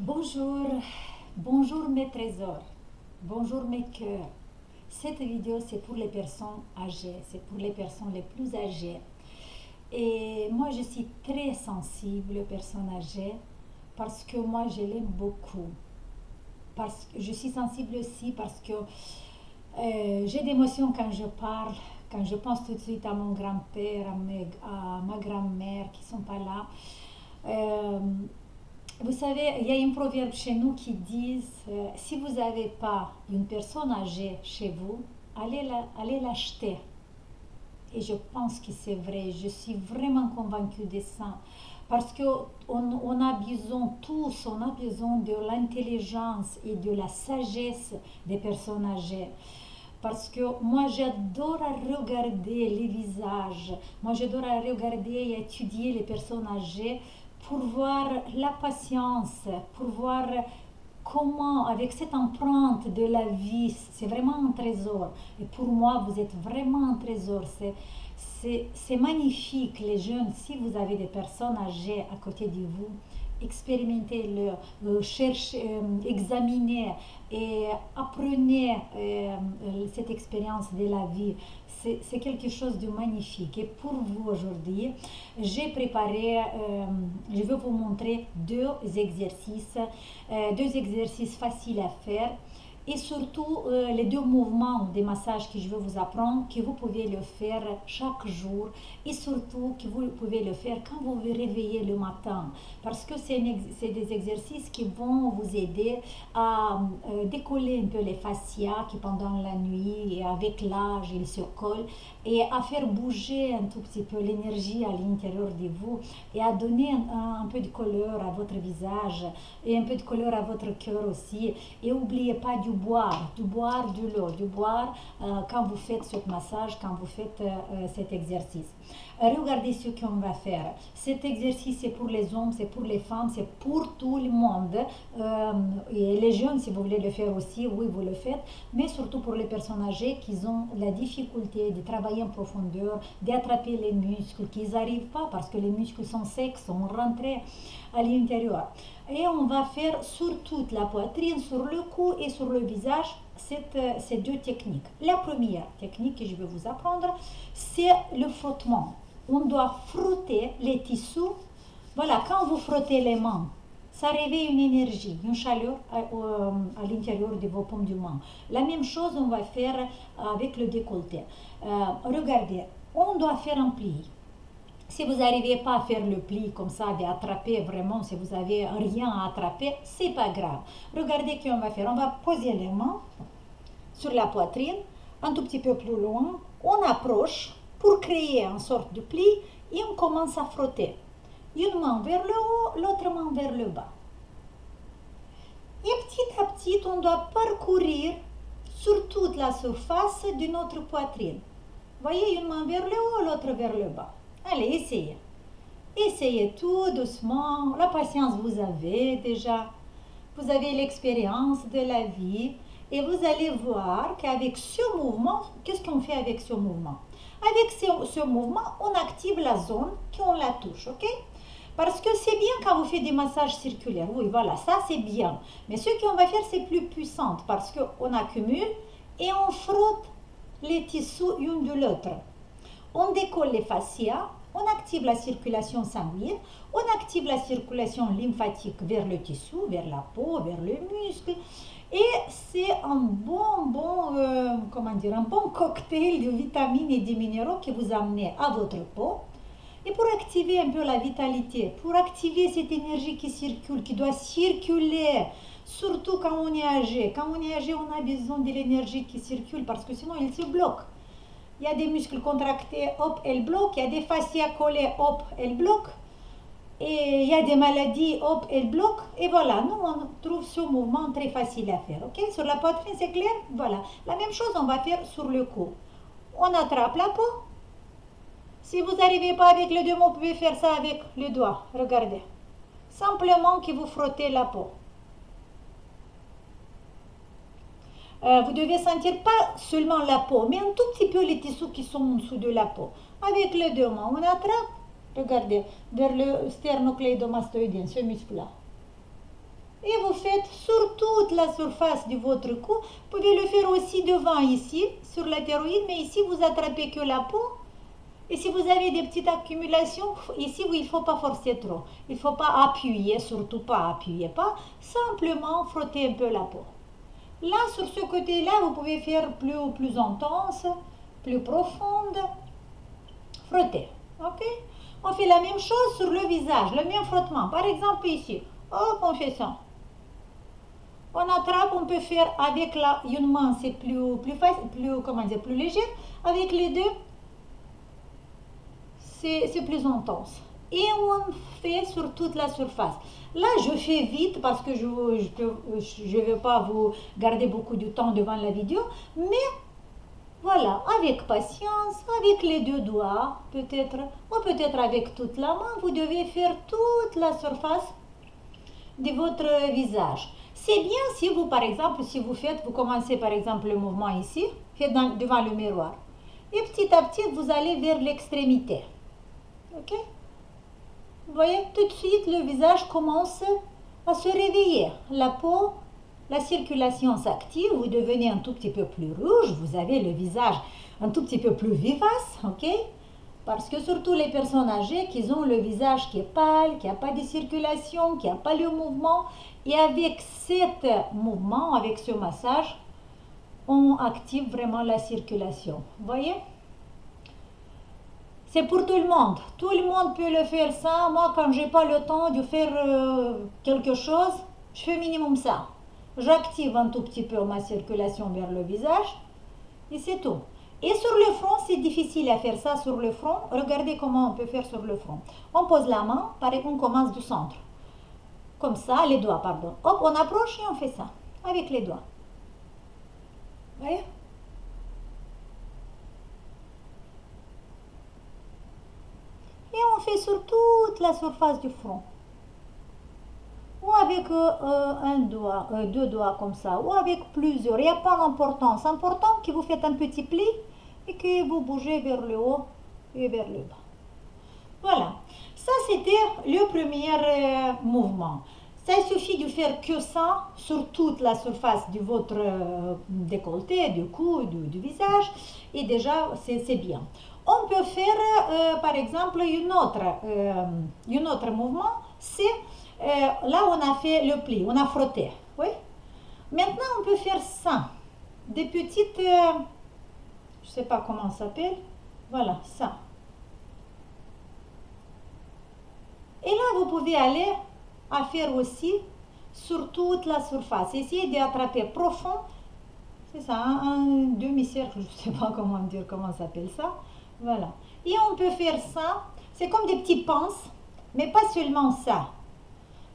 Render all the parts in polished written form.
Bonjour, bonjour mes trésors, bonjour mes cœurs. Cette vidéo c'est pour les personnes âgées, c'est pour les personnes les plus âgées. Et moi je suis très sensible aux personnes âgées parce que moi je l'aime beaucoup. Parce que je suis sensible aussi parce que j'ai d'émotions quand je parle, quand je pense tout de suite à mon grand-père, à ma grand-mère qui sont pas là. Euh, Vous savez, il y a un proverbe chez nous qui dit si vous n'avez pas une personne âgée chez vous, allez l'acheter. Et je pense que c'est vrai, je suis vraiment convaincue de ça. Parce qu'on a besoin tous, on a besoin de l'intelligence et de la sagesse des personnes âgées. Parce que moi, j'adore regarder les visages, moi, j'adore regarder et étudier les personnes âgées pour voir la patience, pour voir comment, avec cette empreinte de la vie, c'est vraiment un trésor. Et pour moi, vous êtes vraiment un trésor. C'est magnifique, les jeunes. Si vous avez des personnes âgées à côté de vous, expérimentez-le, cherchez, examinez et apprenez cette expérience de la vie. C'est quelque chose de magnifique. Et pour vous aujourd'hui, j'ai préparé, je vais vous montrer deux exercices faciles à faire et surtout les deux mouvements des massages que je vais vous apprendre, que vous pouvez le faire chaque jour et surtout que vous pouvez le faire quand vous vous réveillez le matin. Parce que c'est des exercices qui vont vous aider à décoller un peu les fascias qui pendant la nuit et avec l'âge ils se collent et à faire bouger un tout petit peu l'énergie à l'intérieur de vous et à donner un peu de couleur à votre visage et un peu de couleur à votre cœur aussi. Et n'oubliez pas du boire de l'eau, du boire quand vous faites ce massage, quand vous faites cet exercice. Regardez ce qu'on va faire. Cet exercice, c'est pour les hommes, c'est pour les femmes, c'est pour tout le monde. Et les jeunes, si vous voulez le faire aussi, oui, vous le faites. Mais surtout pour les personnes âgées qui ont la difficulté de travailler en profondeur, d'attraper les muscles, qu'ils n'arrivent pas parce que les muscles sont secs, sont rentrés à l'intérieur. Et on va faire sur toute la poitrine, sur le cou et sur le visage ces deux techniques. La première technique que je vais vous apprendre, c'est le frottement. On doit frotter les tissus. Voilà, quand vous frottez les mains, ça réveille une énergie, une chaleur à l'intérieur de vos paumes de main. La même chose, on va faire avec le décolleté. Regardez, on doit faire un pli. Si vous n'arrivez pas à faire le pli comme ça, d'attraper vraiment, si vous n'avez rien à attraper, c'est pas grave. Regardez ce qu'on va faire. On va poser les mains sur la poitrine, un tout petit peu plus loin. On approche pour créer une sorte de pli et on commence à frotter. Une main vers le haut, l'autre main vers le bas. Et petit à petit, on doit parcourir sur toute la surface de notre poitrine. Voyez, une main vers le haut, l'autre vers le bas. Allez, essayez. Essayez tout doucement. La patience, vous avez déjà. Vous avez l'expérience de la vie. Et vous allez voir qu'avec ce mouvement, qu'est-ce qu'on fait avec ce mouvement? Avec ce mouvement, on active la zone qu'on la touche, ok? Parce que c'est bien quand vous faites des massages circulaires. Oui, voilà, ça c'est bien. Mais ce qu'on va faire, c'est plus puissant parce qu'on accumule et on frotte les tissus l'un de l'autre. On décolle les fascias, on active la circulation sanguine, on active la circulation lymphatique vers le tissu, vers la peau, vers le muscle. Et c'est un un bon cocktail de vitamines et de minéraux que vous amenez à votre peau. Et pour activer un peu la vitalité, pour activer cette énergie qui circule, qui doit circuler, surtout quand on est âgé. Quand on est âgé, on a besoin de l'énergie qui circule parce que sinon il se bloque. Il y a des muscles contractés, hop, elles bloquent. Il y a des fascias collées, hop, elles bloquent. Et il y a des maladies, hop, elles bloquent. Et voilà, nous, on trouve ce mouvement très facile à faire. Ok? Sur la poitrine, c'est clair? Voilà. La même chose, on va faire sur le cou. On attrape la peau. Si vous n'arrivez pas avec le deux mains, vous pouvez faire ça avec le doigt. Regardez. Simplement que vous frottez la peau. Vous devez sentir pas seulement la peau, mais un tout petit peu les tissus qui sont en dessous de la peau. Avec les deux mains, on attrape, regardez, vers le sternocleidomastoïdien, ce muscle-là. Et vous faites sur toute la surface de votre cou. Vous pouvez le faire aussi devant ici, sur la thyroïde, mais ici vous attrapez que la peau. Et si vous avez des petites accumulations, ici il ne faut pas forcer trop. Il ne faut pas appuyer, surtout pas appuyer pas. Simplement frotter un peu la peau. Là, sur ce côté-là, vous pouvez faire plus intense, plus profonde. Frotter. Ok? On fait la même chose sur le visage, le même frottement. Par exemple ici. Hop, on fait ça. On attrape, on peut faire avec une main, c'est plus facile, comment dire, plus léger. Avec les deux, c'est plus intense. Et on fait sur toute la surface. Là, je fais vite parce que je ne veux pas vous garder beaucoup de temps devant la vidéo. Mais voilà, avec patience, avec les deux doigts, peut-être, ou peut-être avec toute la main, vous devez faire toute la surface de votre visage. C'est bien si vous, par exemple, si vous commencez par exemple le mouvement ici, faites devant le miroir. Et petit à petit, vous allez vers l'extrémité. Ok? Vous voyez, tout de suite, le visage commence à se réveiller. La peau, la circulation s'active, vous devenez un tout petit peu plus rouge, vous avez le visage un tout petit peu plus vivace, ok? Parce que surtout les personnes âgées qui ont le visage qui est pâle, qui n'a pas de circulation, qui n'a pas le mouvement, et avec ce mouvement, avec ce massage, on active vraiment la circulation. Vous voyez? C'est pour tout le monde. Tout le monde peut le faire ça. Moi, quand j'ai pas le temps de faire quelque chose, je fais minimum ça. J'active un tout petit peu ma circulation vers le visage et c'est tout. Et sur le front, c'est difficile à faire ça sur le front. Regardez comment on peut faire sur le front. On pose la main, pareil qu'on commence du centre. Comme ça, les doigts, pardon. Hop, on approche et on fait ça avec les doigts. Vous voyez? Et on fait sur toute la surface du front. Ou avec un doigt, deux doigts comme ça, ou avec plusieurs. Il n'y a pas d'importance. C'est important que vous faites un petit pli et que vous bougez vers le haut et vers le bas. Voilà. Ça, c'était le premier mouvement. Ça, il suffit de faire que ça sur toute la surface de votre décolleté, du cou, du visage. Et déjà, c'est bien. On peut faire, par exemple, un autre mouvement. C'est là, on a fait le pli, on a frotté. Oui? Maintenant, on peut faire ça. Des petites, je ne sais pas comment ça s'appelle. Voilà, ça. Et là, vous pouvez aller à faire aussi sur toute la surface. Essayez d'attraper profond. C'est ça, un demi-cercle, je ne sais pas comment dire, comment ça s'appelle ça. Voilà. Et on peut faire ça. C'est comme des petits pinces, mais pas seulement ça.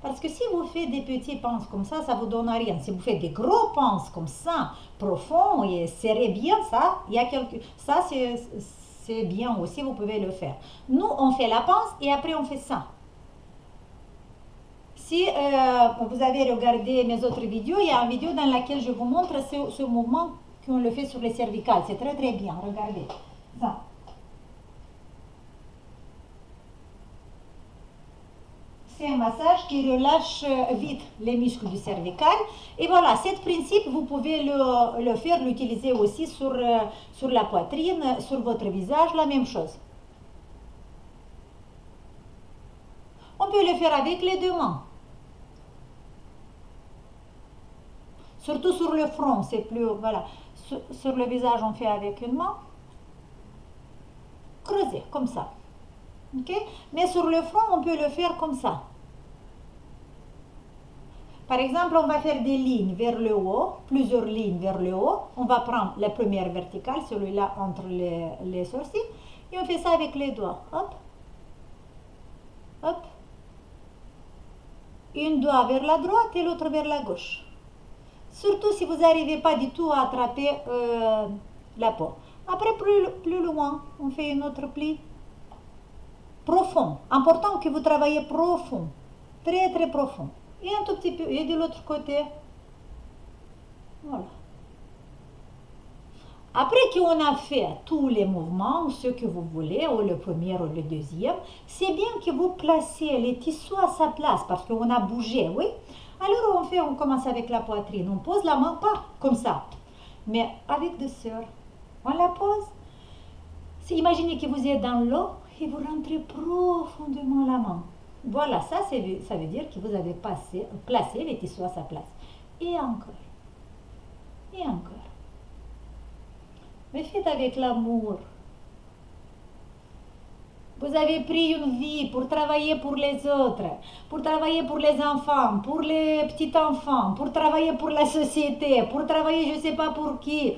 Parce que si vous faites des petits pinces comme ça ne vous donne rien. Si vous faites des gros pinces comme ça, profonds et serrés bien, ça, c'est bien aussi, vous pouvez le faire. Nous, on fait la pince et après on fait ça. Si vous avez regardé mes autres vidéos, il y a une vidéo dans laquelle je vous montre ce mouvement qu'on le fait sur les cervicales. C'est très très bien, regardez. Ça. C'est un massage qui relâche vite les muscles du cervical. Et voilà, ce principe, vous pouvez le faire, l'utiliser aussi sur la poitrine, sur votre visage, la même chose. On peut le faire avec les deux mains. Surtout sur le front, c'est plus, voilà. Sur le visage, on fait avec une main. Creuser, comme ça. Ok? Mais sur le front, on peut le faire comme ça. Par exemple, on va faire des lignes vers le haut, plusieurs lignes vers le haut. On va prendre la première verticale, celui-là entre les sourcils. Et on fait ça avec les doigts. Hop. Hop. Une doigt vers la droite et l'autre vers la gauche. Surtout si vous n'arrivez pas du tout à attraper la peau. Après, plus loin, on fait une autre pli. Profond. Important que vous travaillez profond. Très, très profond. Et un tout petit peu. Et de l'autre côté. Voilà. Après qu'on a fait tous les mouvements, ce que vous voulez, ou le premier ou le deuxième, c'est bien que vous placez les tissus à sa place parce qu'on a bougé, oui. Alors on commence avec la poitrine. On pose la main, pas comme ça, mais avec douceur. On la pose. Imaginez que vous êtes dans l'eau et vous rentrez profondément la main. Voilà, ça veut dire que vous avez placé les tissus à sa place. Et encore. Et encore. Mais faites avec l'amour. Vous avez pris une vie pour travailler pour les autres, pour travailler pour les enfants, pour les petits-enfants, pour travailler pour la société, pour travailler je ne sais pas pour qui.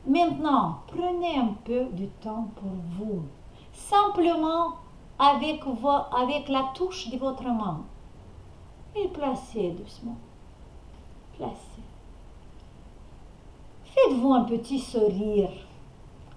Maintenant, prenez un peu de temps pour vous. Simplement avec la touche de votre main. Et placez doucement. Placez. Faites-vous un petit sourire.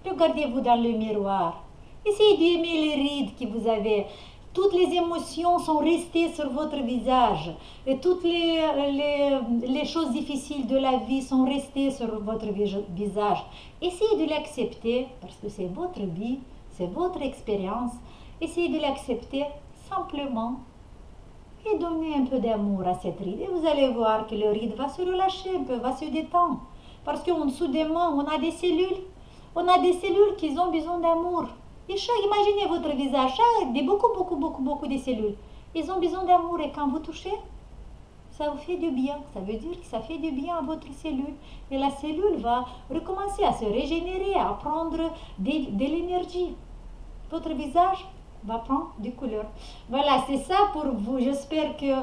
Regardez-vous dans le miroir. Essayez d'aimer les rides que vous avez. Toutes les émotions sont restées sur votre visage. Et toutes les choses difficiles de la vie sont restées sur votre visage. Essayez de l'accepter parce que c'est votre vie, c'est votre expérience. Essayez de l'accepter simplement et donnez un peu d'amour à cette ride. Et vous allez voir que le ride va se relâcher un peu, va se détendre. Parce qu'en dessous des mains, on a des cellules. On a des cellules qui ont besoin d'amour. Et imaginez votre visage, beaucoup de cellules. Ils ont besoin d'amour et quand vous touchez, ça vous fait du bien. Ça veut dire que ça fait du bien à votre cellule. Et la cellule va recommencer à se régénérer, à prendre de l'énergie. Votre visage va prendre des couleurs. Voilà, c'est ça pour vous. J'espère que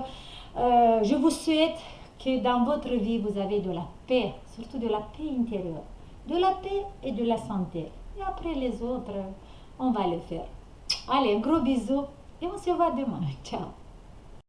je vous souhaite que dans votre vie, vous avez de la paix, surtout de la paix intérieure, de la paix et de la santé. Et après les autres, on va le faire. Allez, un gros bisou et on se voit demain. Ciao.